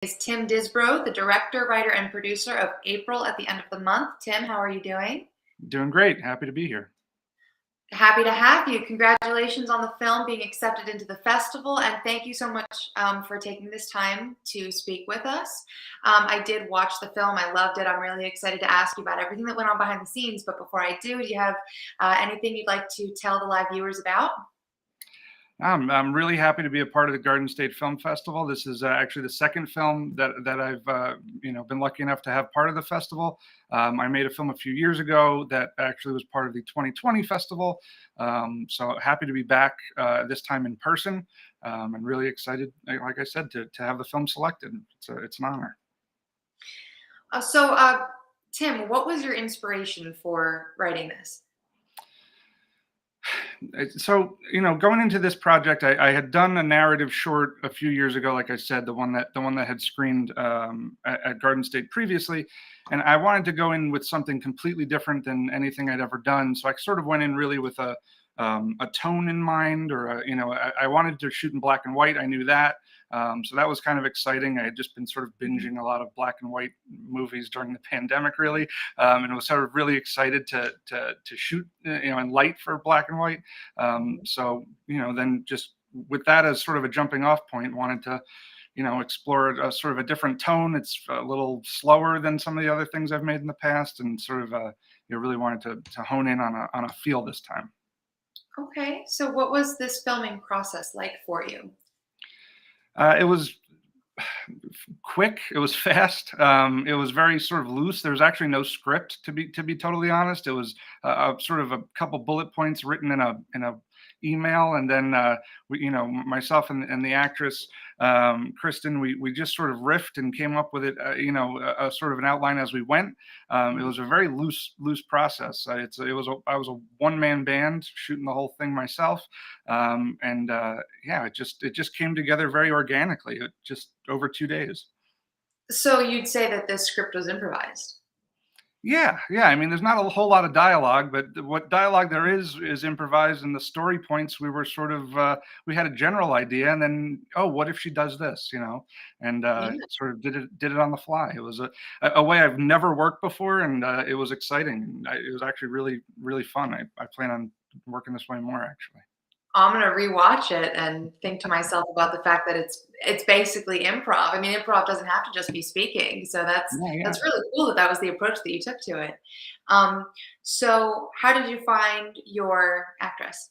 Is Tim Disbrow, the director, writer, and producer of April at the End of the Month. Tim, how are you doing? Doing great. Happy to be here. Happy to have you. Congratulations on the film being accepted into the festival, and thank you so much for taking this time to speak with us. I did watch the film. I loved it. I'm really excited to ask you about everything that went on behind the scenes, but before I do you have anything you'd like to tell the live viewers about? I'm really happy to be a part of the Garden State Film Festival. This is actually the second film that I've been lucky enough to have part of the festival. I made a film a few years ago that actually was part of the 2020 festival. So happy to be back this time in person, and really excited, like I said, to have the film selected. It's an honor. Tim, what was your inspiration for writing this? So, going into this project, I had done a narrative short a few years ago, like I said, the one that had screened at Garden State previously, and I wanted to go in with something completely different than anything I'd ever done. So I sort of went in really with a tone in mind, or I wanted to shoot in black and white. I knew that. So that was kind of exciting. I had just been sort of binging a lot of black and white movies during the pandemic, really, and was sort of really excited to shoot, in light for black and white. Then just with that as sort of a jumping off point, wanted to, explore a sort of a different tone. It's a little slower than some of the other things I've made in the past, and sort of, really wanted to hone in on a feel this time. Okay, so what was this filming process like for you? It was quick. It was fast. It was very sort of loose. There was actually no script, to be totally honest. It was sort of a couple bullet points written in a email, and then myself and the actress, Kristen, we just sort of riffed and came up with it, a sort of an outline as we went. It was a very loose process. I was a one-man band shooting the whole thing myself, it just came together very organically. It just over 2 days. So you'd say that this script was improvised? Yeah. I mean, there's not a whole lot of dialogue, but what dialogue there is improvised, and the story points we were sort of we had a general idea, and then, oh, what if she does this, and Yeah. sort of did it on the fly. It was a way I've never worked before, and it was exciting. It was actually really, really fun. I plan on working this way more, actually. I'm gonna rewatch it and think to myself about the fact that it's basically improv. I mean, improv doesn't have to just be speaking, so that's Yeah. that's really cool that that was the approach that you took to it. So how did you find your actress?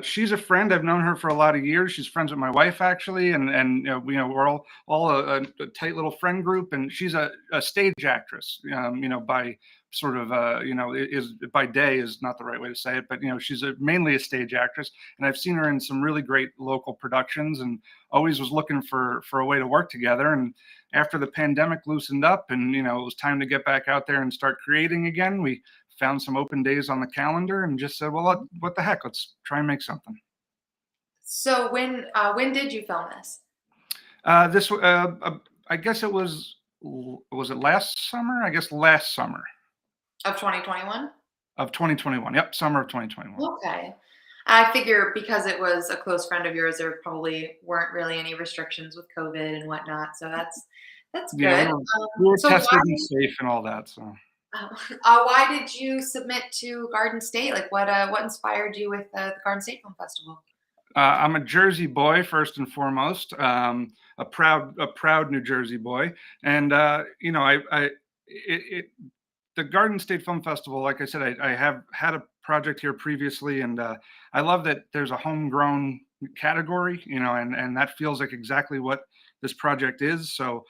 She's a friend. I've known her for a lot of years. She's friends with my wife, actually, and we're all a tight little friend group. And she's a stage actress. By sort of is by day is not the right way to say it, but she's mainly a stage actress. And I've seen her in some really great local productions, and always was looking for a way to work together. And after the pandemic loosened up, and it was time to get back out there and start creating again, we found some open days on the calendar and just said, well, what the heck, let's try and make something. So when did you film this? I guess was it last summer? I guess last summer Of 2021? of 2021. Yep, summer of 2021. Okay. I figure because it was a close friend of yours, there probably weren't really any restrictions with COVID and whatnot. So that's Yeah, good. we were So tested and safe and all that. So why did you submit to Garden State? Like, what inspired you with the Garden State Film Festival? I'm a Jersey boy, first and foremost, a proud New Jersey boy, and the Garden State Film Festival, like I said, I have had a project here previously, and I love that there's a homegrown category, and that feels like exactly what this project is. So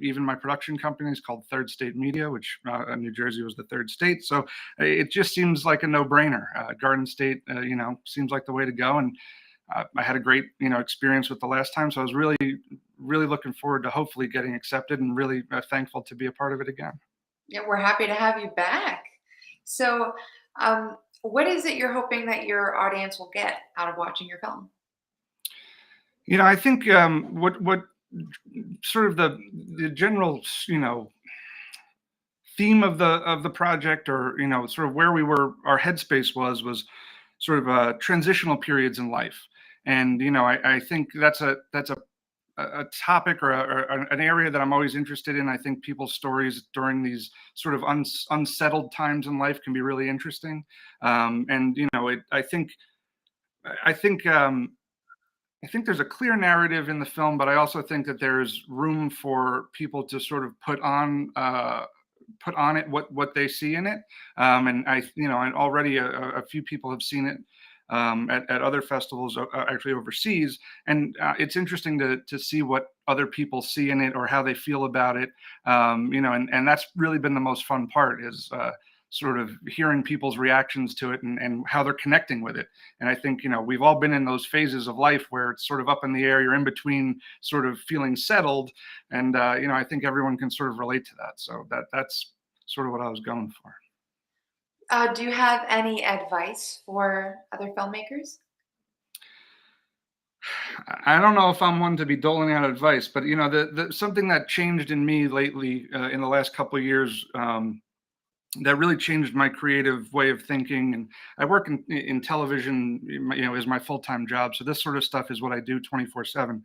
even my production company is called Third State Media, which New Jersey was the third state. So it just seems like a no-brainer. Garden State, seems like the way to go. And I had a great, experience with the last time. So I was really, really looking forward to hopefully getting accepted, and really thankful to be a part of it again. Yeah, we're happy to have you back. So, what is it you're hoping that your audience will get out of watching your film? I think what sort of the general, theme of the project, or sort of where our headspace was sort of transitional periods in life. And I think that's a a topic or an area that I'm always interested in. I think people's stories during these sort of unsettled times in life can be really interesting. And you know, I think I think there's a clear narrative in the film, but I also think that there's room for people to sort of put on it what they see in it. And you know, and already a few people have seen it at other festivals, actually overseas. And it's interesting to see what other people see in it or how they feel about it. You know, and that's really been the most fun part is sort of hearing people's reactions to it and how they're connecting with it. And I think, you know, we've all been in those phases of life where it's sort of up in the air. You're in between sort of feeling settled. And, you know, I think everyone can sort of relate to that. So that's sort of what I was going for. Do you have any advice for other filmmakers? I don't know if I'm one to be doling out advice, but you know, something that changed in me lately in the last couple of years that really changed my creative way of thinking. And I work in television, you know, is my full-time job. So this sort of stuff is what I do 24/7.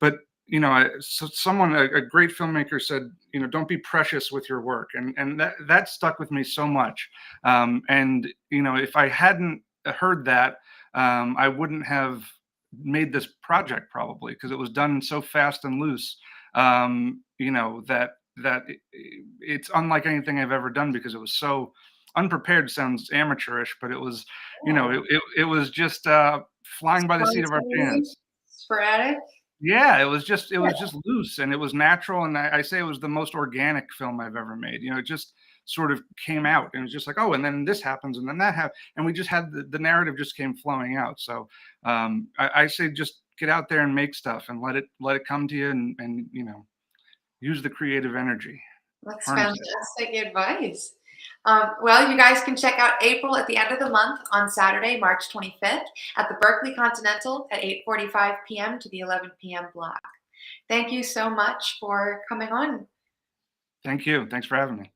But you know, someone, a great filmmaker said, you know, don't be precious with your work, and that stuck with me so much. And you know, if I hadn't heard that, I wouldn't have made this project probably because it was done so fast and loose. You know it's unlike anything I've ever done because it was so unprepared. Sounds amateurish, but it was, you know, Oh, it was just flying by the seat of our spontaneous, pants. sporadic. Yeah, it Yeah. was just loose and it was natural, and I say it was the most organic film I've ever made. You know, it just sort of came out, and it was just like, oh, and then this happens, and then that happened, and we just had the narrative just came flowing out. So I say just get out there and make stuff and let it come to you, and you know, use the creative energy, That's harness it. fantastic advice. Well, you guys can check out April at the end of the month on Saturday, March 25th at the Berkeley Continental at 8:45 p.m. to the 11 p.m. block. Thank you so much for coming on. Thank you. Thanks for having me.